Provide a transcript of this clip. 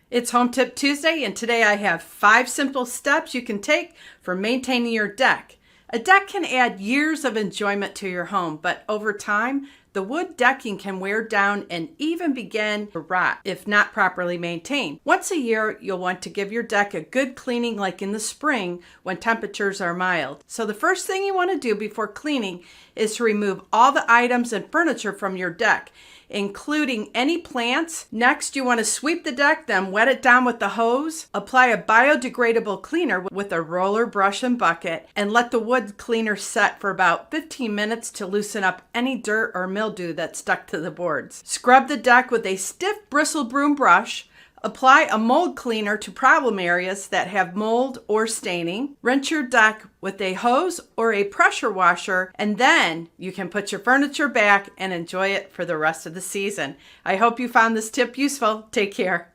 It's Home Tip Tuesday, and today I have 5 simple steps you can take for maintaining your deck. A deck can add years of enjoyment to your home, but over time, the wood decking can wear down and even begin to rot if not properly maintained. Once a year, you'll want to give your deck a good cleaning like in the spring when temperatures are mild. So the first thing you want to do before cleaning is to remove all the items and furniture from your deck, including any plants. Next, you want to sweep the deck, then wet it down with the hose. Apply a biodegradable cleaner with a roller, brush, and bucket, and let the wood cleaner set for about 15 minutes to loosen up any dirt or mildew that's stuck to the boards. Scrub the deck with a stiff bristle broom brush. Apply a mold cleaner to problem areas that have mold or staining. Rinse your deck with a hose or a pressure washer, and then you can put your furniture back and enjoy it for the rest of the season. I hope you found this tip useful. Take care.